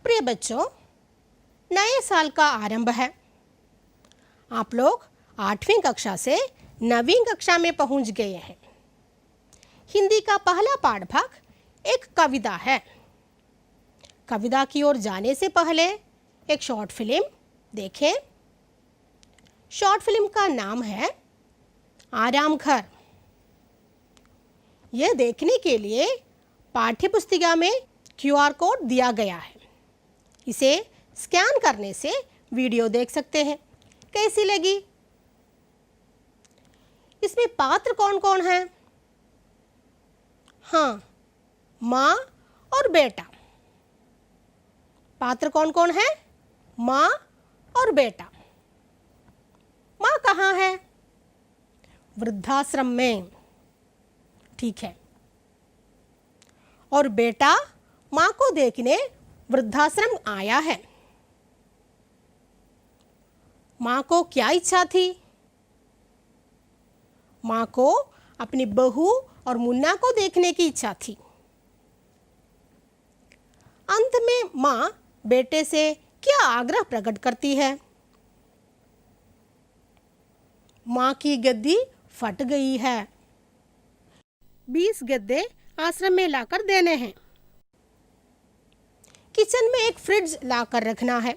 प्रिय बच्चों, नए साल का आरंभ है। आप लोग 8वीं कक्षा से 9वीं कक्षा में पहुंच गए हैं। हिंदी का पहला पाठ भाग एक कविता है। कविता की ओर जाने से पहले एक शॉर्ट फिल्म देखें। शॉर्ट फिल्म का नाम है आराम घर। यह देखने के लिए पाठ्य पुस्तिका में QR कोड दिया गया है। इसे स्कैन करने से वीडियो देख सकते हैं। कैसी लगी? इसमें पात्र कौन कौन हैं? हाँ, माँ और बेटा। पात्र कौन कौन है? माँ और बेटा। माँ कहाँ है? वृद्धाश्रम में। ठीक है। और बेटा माँ को देखने वृद्धाश्रम आया है। माँ को क्या इच्छा थी? माँ को अपनी बहू और मुन्ना को देखने की इच्छा थी। अंत में माँ बेटे से क्या आग्रह प्रकट करती है? माँ की गद्दी फट गई है। 20 गद्दे आश्रम में लाकर देने हैं। किचन में एक फ्रिज लाकर रखना है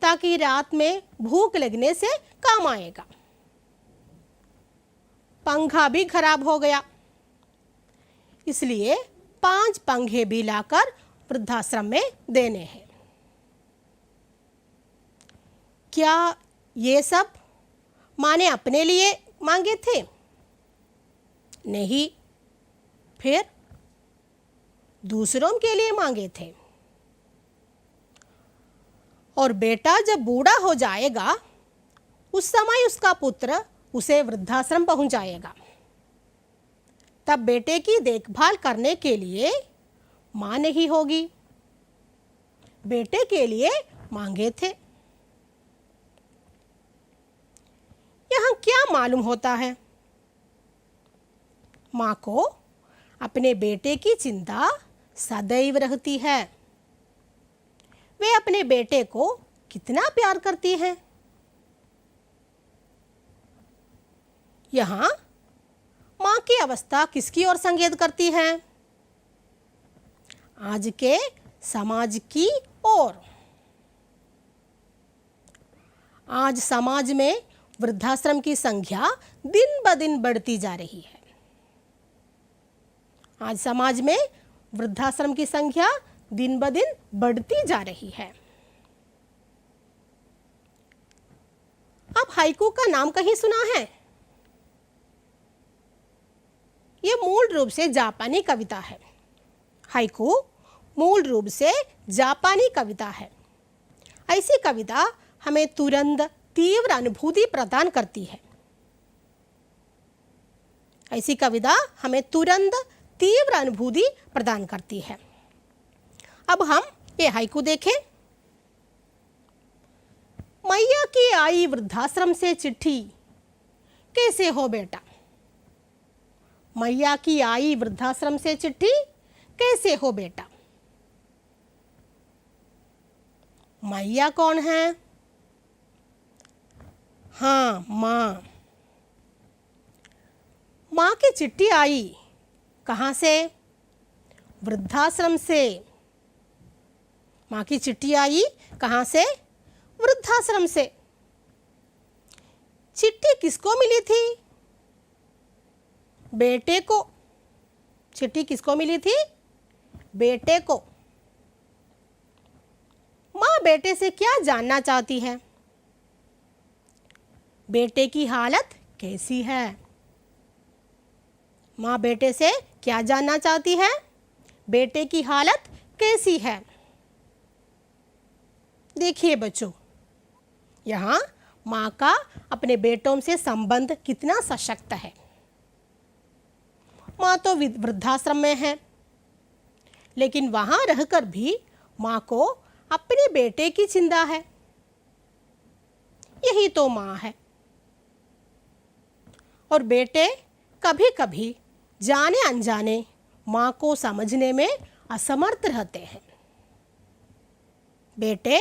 ताकि रात में भूख लगने से काम आएगा। पंखा भी खराब हो गया, इसलिए 5 पंखे भी लाकर वृद्धाश्रम में देने हैं। क्या ये सब माँ ने अपने लिए मांगे थे? नहीं, फिर दूसरों के लिए मांगे थे। और बेटा जब बूढ़ा हो जाएगा, उस समय उसका पुत्र उसे वृद्धाश्रम पहुंचाएगा। तब बेटे की देखभाल करने के लिए माँ नहीं होगी। बेटे के लिए मांगे थे। यहाँ क्या मालूम होता है? माँ को अपने बेटे की चिंता सदैव रहती है। वे अपने बेटे को कितना प्यार करती हैं। यहाँ माँ की अवस्था किसकी ओर संकेत करती है? आज के समाज की ओर। आज समाज में वृद्धाश्रम की संख्या दिन ब दिन बढ़ती जा रही है। आज समाज में वृद्धाश्रम की संख्या दिन ब दिन बढ़ती जा रही है। आप हाइकू का नाम कहीं सुना है? ये मूल रूप से जापानी कविता है। हाइकू मूल रूप से जापानी कविता है। ऐसी कविता हमें तुरंत तीव्र अनुभूति प्रदान करती है। ऐसी कविता हमें तुरंत तीव्र अनुभूति प्रदान करती है। अब हम ये हाइकू देखें। मैया की आई वृद्धाश्रम से चिट्ठी, कैसे हो बेटा? मैया की आई वृद्धाश्रम से चिट्ठी, कैसे हो बेटा? मैया कौन है? हाँ, माँ। माँ की चिट्ठी आई कहाँ से? वृद्धाश्रम से। माँ की चिट्ठी आई कहाँ से? वृद्धाश्रम से। चिट्ठी किसको मिली थी? बेटे को। चिट्ठी किसको मिली थी? बेटे को। माँ बेटे से क्या जानना चाहती है? बेटे की हालत कैसी है? माँ बेटे से क्या जानना चाहती है? बेटे की हालत कैसी है? देखिए बच्चों, यहाँ माँ का अपने बेटों से संबंध कितना सशक्त है। माँ तो वृद्धाश्रम में है, लेकिन वहाँ रहकर भी माँ को अपने बेटे की चिंता है। यही तो माँ है। और बेटे कभी कभी जाने अनजाने माँ को समझने में असमर्थ रहते हैं। बेटे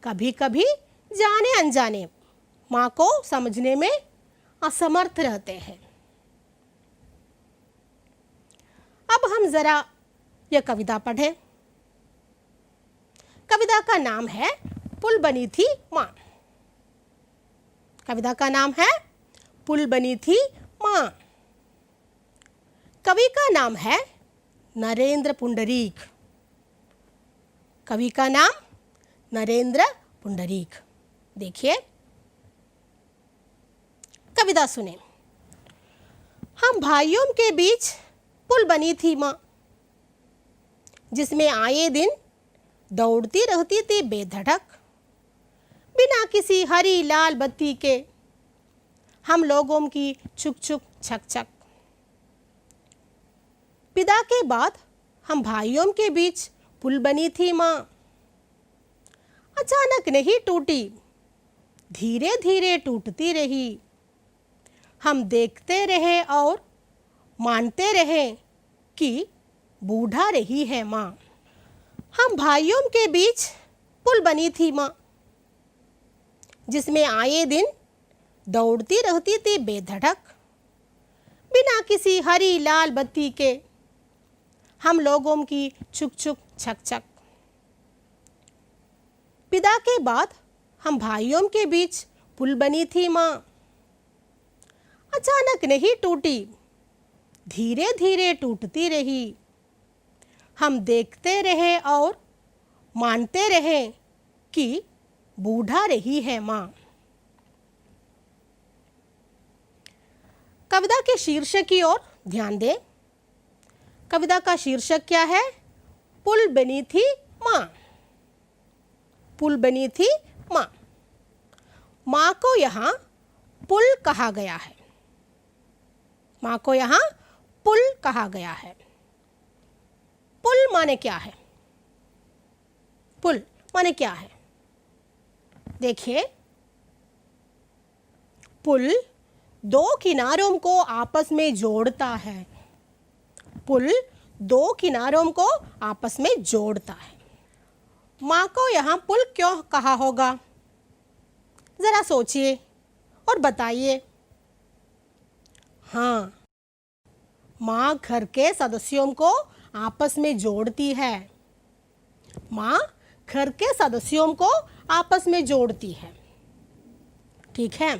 कभी कभी जाने अनजाने माँ को समझने में असमर्थ रहते हैं। अब हम जरा यह कविता पढ़ें। कविता का नाम है पुल बनी थी माँ। कविता का नाम है पुल बनी थी माँ। कवि का नाम है नरेंद्र पुंडरीक। कवि का नाम नरेंद्र पुंडरीक। देखिए कविता सुने। हम भाइयों के बीच पुल बनी थी माँ, जिसमें आए दिन दौड़ती रहती थी बेधड़क, बिना किसी हरी लाल बत्ती के हम लोगों की छुक छुक छक छक। पिता के बाद हम भाइयों के बीच पुल बनी थी माँ। अचानक नहीं टूटी, धीरे धीरे टूटती रही। हम देखते रहे और मानते रहे कि बूढ़ा रही है माँ। हम भाइयों के बीच पुल बनी थी माँ, जिसमें आए दिन दौड़ती रहती थी बेधड़क, बिना किसी हरी लाल बत्ती के हम लोगों की छुक छुक छक छक। पिता के बाद हम भाइयों के बीच पुल बनी थी माँ। अचानक नहीं टूटी, धीरे धीरे टूटती रही। हम देखते रहे और मानते रहे कि बूढ़ा रही है माँ। कविता के शीर्षक की ओर ध्यान दें। कविता का शीर्षक क्या है? पुल बनी थी माँ। पुल बनी थी माँ। माँ को यहाँ पुल कहा गया है। माँ को यहाँ पुल कहा गया है। पुल माने क्या है? पुल माने क्या है? देखिए, पुल दो किनारों को आपस में जोड़ता है। पुल दो किनारों को आपस में जोड़ता है। माँ को यहाँ पुल क्यों कहा होगा? जरा सोचिए और बताइए। हाँ, माँ घर के सदस्यों को आपस में जोड़ती है। माँ घर के सदस्यों को आपस में जोड़ती है। ठीक है,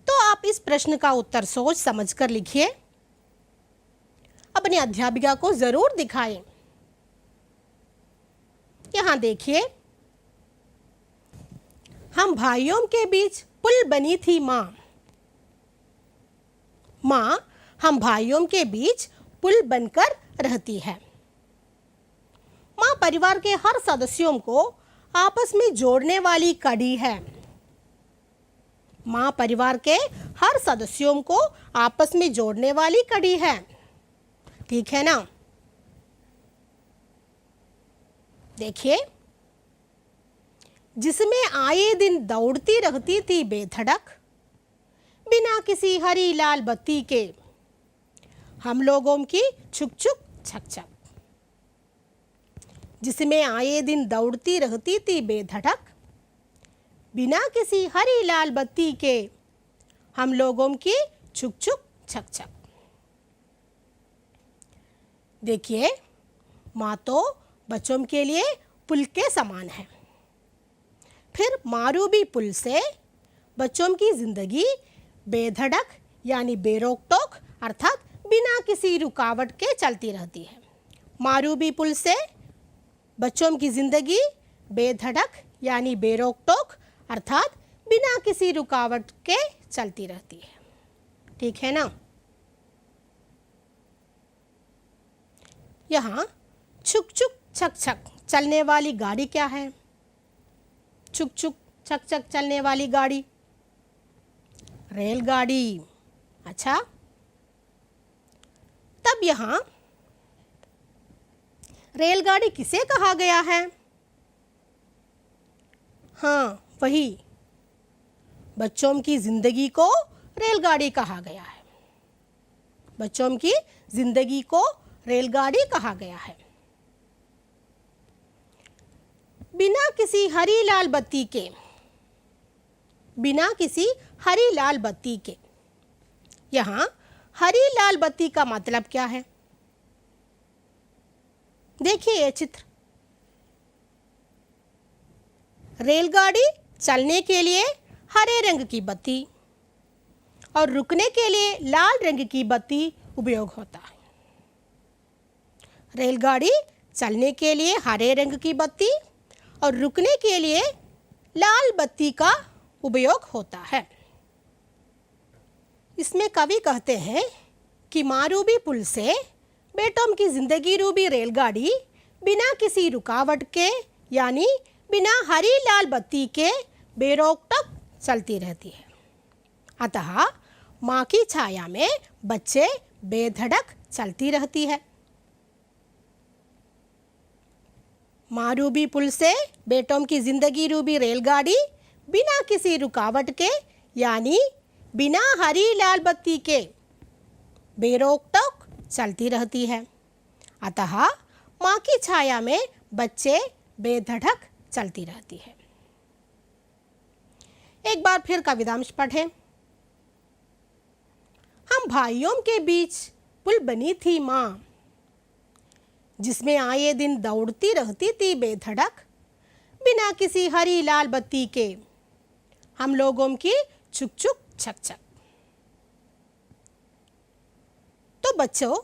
तो आप इस प्रश्न का उत्तर सोच समझकर लिखिए। अपनी अध्यापिका को जरूर दिखाएं। यहाँ देखिए, हम भाइयों के बीच पुल बनी थी माँ। माँ हम भाइयों के बीच पुल बनकर रहती है। माँ परिवार के हर सदस्यों को आपस में जोड़ने वाली कड़ी है। माँ परिवार के हर सदस्यों को आपस में जोड़ने वाली कड़ी है। ठीक है ना? देखिए, जिसमें आए दिन दौड़ती रहती थी बेधड़क, बिना किसी हरी लाल बत्ती के हम लोगों की छुक छुक छक छक। जिसमें आए दिन दौड़ती रहती थी बेधड़क, बिना किसी हरी लाल बत्ती के हम लोगों की छुक छुक छक छक। देखिए, माँ तो बच्चों के लिए पुल के समान है। फिर मारूबी पुल से बच्चों की जिंदगी बेधड़क यानी बेरोक टोक अर्थात बिना किसी रुकावट के चलती रहती है। मारूबी पुल से बच्चों की जिंदगी बेधड़क यानी बेरोक टोक अर्थात बिना किसी रुकावट के चलती रहती है। ठीक है ना। यहाँ छुक छुक छक छक चलने वाली गाड़ी क्या है? छुक छुक छक छक चलने वाली गाड़ी रेलगाड़ी। अच्छा, तब यहाँ रेलगाड़ी किसे कहा गया है? हाँ, वही बच्चों की जिंदगी को रेलगाड़ी कहा गया है। बच्चों की जिंदगी को रेलगाड़ी कहा गया है। बिना किसी हरी लाल बत्ती के, बिना किसी हरी लाल बत्ती के, यहाँ हरी लाल बत्ती का मतलब क्या है? देखिए ये चित्र। रेलगाड़ी चलने के लिए हरे रंग की बत्ती और रुकने के लिए लाल रंग की बत्ती उपयोग होता है। रेलगाड़ी चलने के लिए हरे रंग की बत्ती और रुकने के लिए लाल बत्ती का उपयोग होता है। इसमें कवि कहते हैं कि मारूबी पुल से बेटों की जिंदगी रूबी रेलगाड़ी बिना किसी रुकावट के यानी बिना हरी लाल बत्ती के बेरोक टोक चलती रहती है। अतः माँ की छाया में बच्चे बेधड़क चलती रहती है। मारूबी पुल से बेटों की जिंदगी रूबी रेलगाड़ी बिना किसी रुकावट के यानी बिना हरी लाल बत्ती के बेरोक टोक चलती रहती है। अतः माँ की छाया में बच्चे बेधड़क चलती रहती है। एक बार फिर कवितांश पढ़ें। हम भाइयों के बीच पुल बनी थी माँ, जिसमें आए दिन दौड़ती रहती थी बेधड़क बिना किसी हरी लाल बत्ती के हम लोगों की छुक छुक छक छक। तो बच्चों,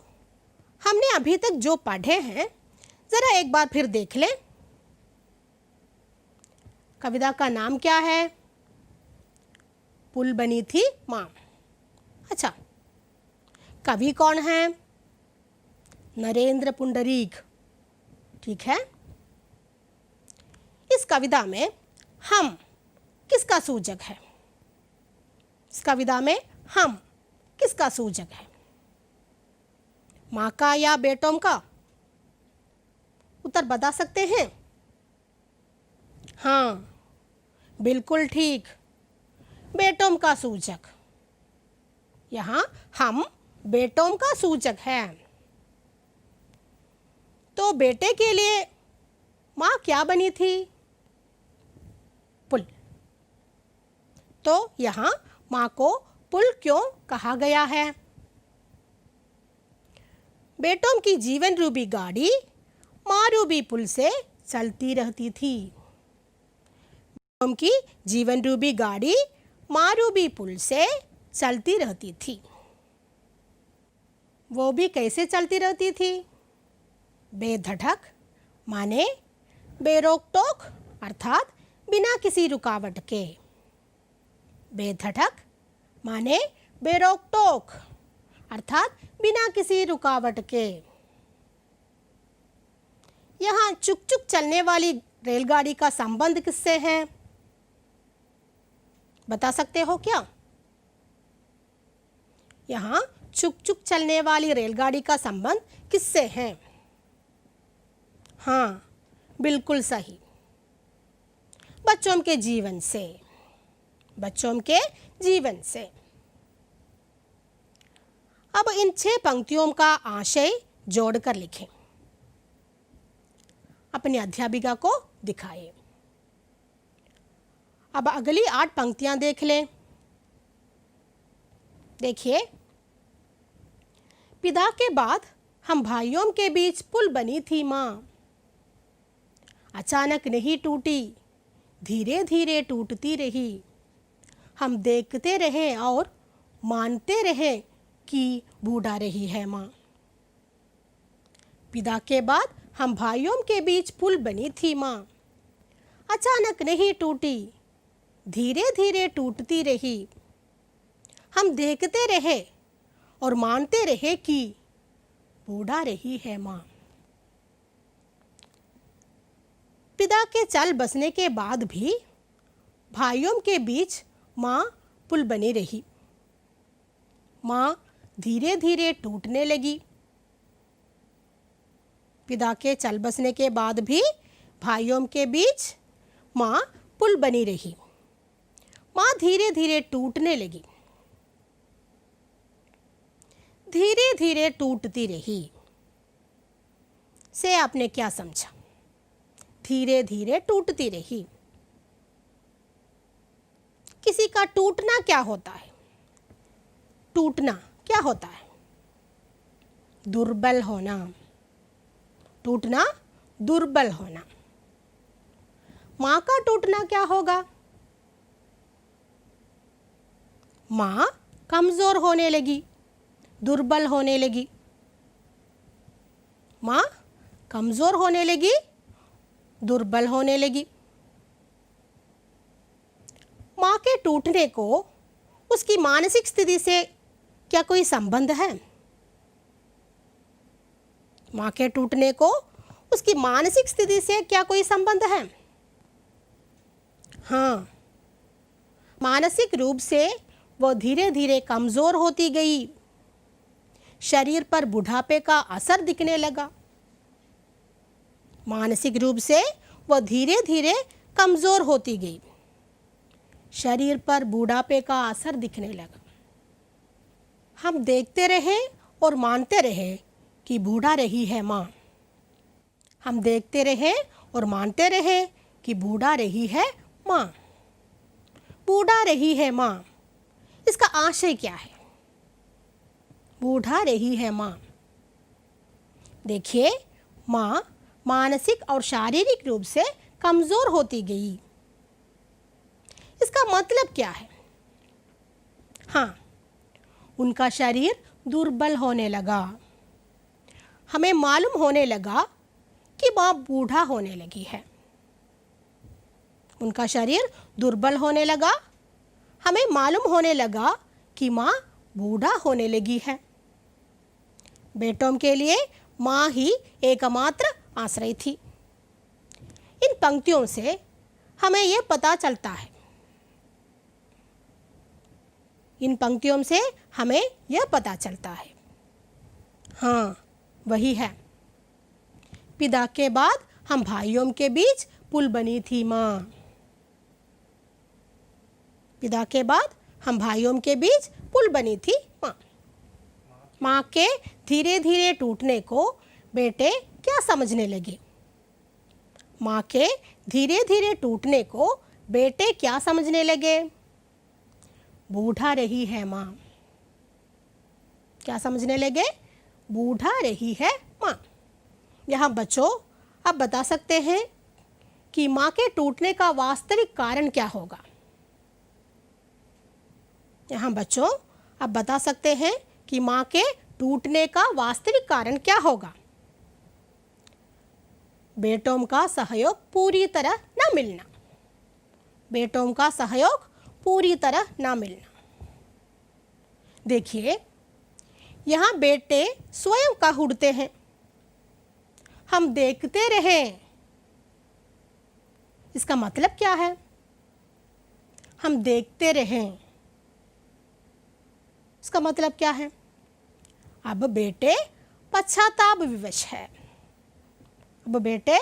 हमने अभी तक जो पढ़े हैं जरा एक बार फिर देख लें। कविता का नाम क्या है? पुल बनी थी माँ। अच्छा, कवि कौन है? नरेंद्र पुंडरीक। ठीक है। इस कविता में हम किसका सूचक है? इस कविता में हम किसका सूचक है? माँ का या बेटों का? उत्तर बता सकते हैं? हाँ, बिल्कुल ठीक, बेटों का सूचक। यहाँ हम बेटों का सूचक है। तो बेटे के लिए माँ क्या बनी थी? पुल। तो यहाँ माँ को पुल क्यों कहा गया है? बेटों की जीवन रूपी गाड़ी माँ रूपी पुल से चलती रहती थी। बेटों की जीवन रूपी गाड़ी माँ रूपी पुल से चलती रहती थी। वो भी कैसे चलती रहती थी? बेधड़क माने बेरोक टोक अर्थात बिना किसी रुकावट के। बेधड़क माने बेरोक टोक अर्थात बिना किसी रुकावट के। यहाँ चुक चुक चलने वाली रेलगाड़ी का संबंध किससे है? बता सकते हो क्या? यहाँ चुक चुक चलने वाली रेलगाड़ी का संबंध किससे है? हाँ, बिल्कुल सही, बच्चों के जीवन से। बच्चों के जीवन से। अब इन 6 पंक्तियों का आशय जोड़कर लिखें। अपनी अध्यापिका को दिखाएं। अब अगली 8 पंक्तियां देख लें। देखिए, पिता के बाद हम भाइयों के बीच पुल बनी थी माँ, अचानक नहीं टूटी, धीरे धीरे टूटती रही। हम देखते रहें और मानते रहें कि बूढ़ा रही है माँ। विदा के बाद हम भाइयों के बीच पुल बनी थी माँ। अचानक नहीं टूटी, धीरे धीरे टूटती रही। हम देखते रहे और मानते रहे कि बूढ़ा रही है माँ। पिता के चल बसने के बाद भी भाइयों के बीच माँ पुल बनी रही। माँ धीरे धीरे टूटने लगी। पिता के चल बसने के बाद भी भाइयों के बीच माँ पुल बनी रही। माँ धीरे धीरे टूटने लगी। धीरे धीरे टूटती रही से आपने क्या समझा? धीरे धीरे टूटती रही। किसी का टूटना क्या होता है? टूटना क्या होता है? दुर्बल होना। टूटना दुर्बल होना। माँ का टूटना क्या होगा? माँ कमजोर होने लगी, दुर्बल होने लगी। माँ कमजोर होने लगी, दुर्बल होने लगी। माँ के टूटने को उसकी मानसिक स्थिति से क्या कोई संबंध है? माँ के टूटने को उसकी मानसिक स्थिति से क्या कोई संबंध है? हाँ, मानसिक रूप से वो धीरे धीरे कमजोर होती गई। शरीर पर बुढ़ापे का असर दिखने लगा। मानसिक रूप से वह धीरे धीरे कमजोर होती गई। शरीर पर बुढ़ापे का असर दिखने लगा। हम देखते रहे और मानते रहे कि बूढ़ा रही है माँ। हम देखते रहे और मानते रहे कि बूढ़ा रही है माँ। बूढ़ा रही है माँ, इसका आशय क्या है? बूढ़ा रही है माँ। देखिए, माँ मानसिक और शारीरिक रूप से कमजोर होती गई। इसका मतलब क्या है? हाँ, उनका शरीर दुर्बल होने लगा। हमें मालूम होने लगा कि माँ बूढ़ा होने लगी है। उनका शरीर दुर्बल होने लगा। हमें मालूम होने लगा कि माँ बूढ़ा होने लगी है। बेटों के लिए माँ ही एकमात्र आश्रय थी। इन पंक्तियों से हमें यह पता चलता है। इन पंक्तियों से हमें यह पता चलता है। हाँ, वही है। पिता के बाद हम भाइयों के बीच पुल बनी थी माँ। पिता के बाद हम भाइयों के बीच पुल बनी थी माँ। माँ के धीरे धीरे टूटने को बेटे क्या समझने लगे? माँ के धीरे धीरे टूटने को बेटे क्या समझने लगे? बूढ़ा रही है माँ। क्या समझने लगे? बूढ़ा रही है माँ। यहाँ बच्चों अब बता सकते हैं कि माँ के टूटने का वास्तविक कारण क्या होगा? यहाँ बच्चों अब बता सकते हैं कि माँ के टूटने का वास्तविक कारण क्या होगा? बेटों का सहयोग पूरी तरह न मिलना। बेटों का सहयोग पूरी तरह न मिलना। देखिए, यहाँ बेटे स्वयं का उड़ते हैं। हम देखते रहें। इसका मतलब क्या है? हम देखते रहें। इसका मतलब क्या है? अब बेटे पश्चाताप विवश है। अब बेटे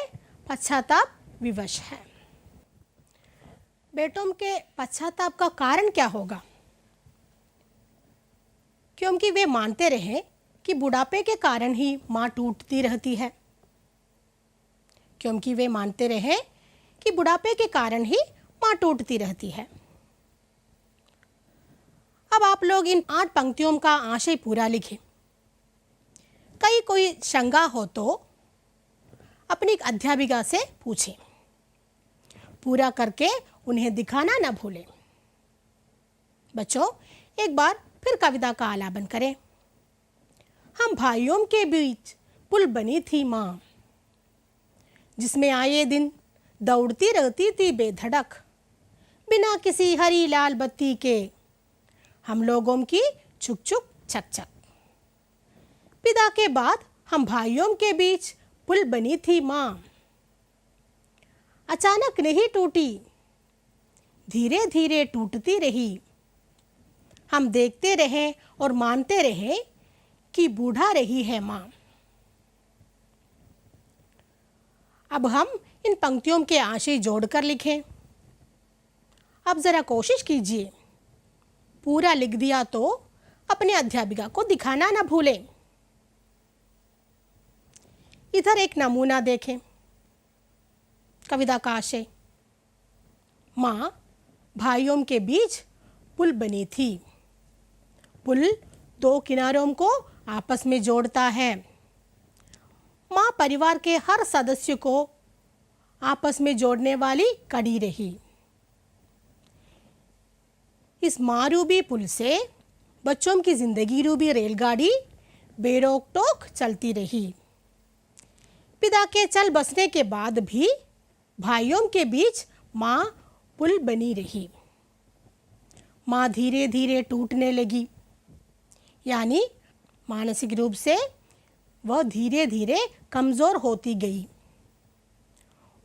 पश्चाताप विवश है। बेटों के पश्चाताप का कारण क्या होगा? क्योंकि वे मानते रहे कि बुढ़ापे के कारण ही माँ टूटती रहती है। क्योंकि वे मानते रहे कि बुढ़ापे के कारण ही माँ टूटती रहती है। अब आप लोग इन 8 पंक्तियों का आशय पूरा लिखें। कहीं कोई शंका हो तो अपनी अध्यापिका से पूछें। पूरा करके उन्हें दिखाना न भूलें। बच्चों, एक बार फिर कविता का आलापन करें। हम भाइयों के बीच पुल बनी थी माँ, जिसमें आए दिन दौड़ती रहती थी बेधड़क, बिना किसी हरी लाल बत्ती के हम लोगों की छुक छुक छक छक। पिता के बाद हम भाइयों के बीच पुल बनी थी माँ, अचानक नहीं टूटी, धीरे धीरे टूटती रही। हम देखते रहे और मानते रहे कि बूढ़ा रही है माँ। अब हम इन पंक्तियों के आशय जोड़कर लिखें। अब जरा कोशिश कीजिए, पूरा लिख दिया तो अपने अध्यापिका को दिखाना ना भूलें। इधर एक नमूना देखें। कविता का आशय, माँ भाइयों के बीच पुल बनी थी। पुल दो किनारों को आपस में जोड़ता है। माँ परिवार के हर सदस्य को आपस में जोड़ने वाली कड़ी रही। इस माँ रूबी पुल से बच्चों की जिंदगी रूबी रेलगाड़ी बेरोक टोक चलती रही। पिता के चल बसने के बाद भी भाइयों के बीच माँ पुल बनी रही। माँ धीरे धीरे टूटने लगी, यानी मानसिक रूप से वह धीरे धीरे कमज़ोर होती गई।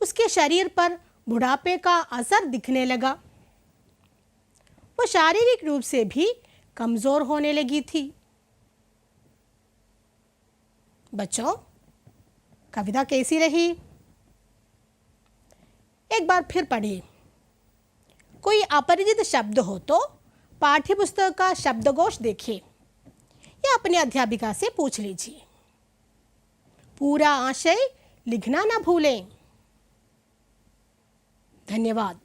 उसके शरीर पर बुढ़ापे का असर दिखने लगा। वह शारीरिक रूप से भी कमज़ोर होने लगी थी। बच्चों, कविता कैसी रही? एक बार फिर पढ़िए। कोई अपरिचित शब्द हो तो पाठ्यपुस्तक का शब्दकोश देखिए या अपने अध्यापिका से पूछ लीजिए। पूरा आशय लिखना ना भूलें। धन्यवाद।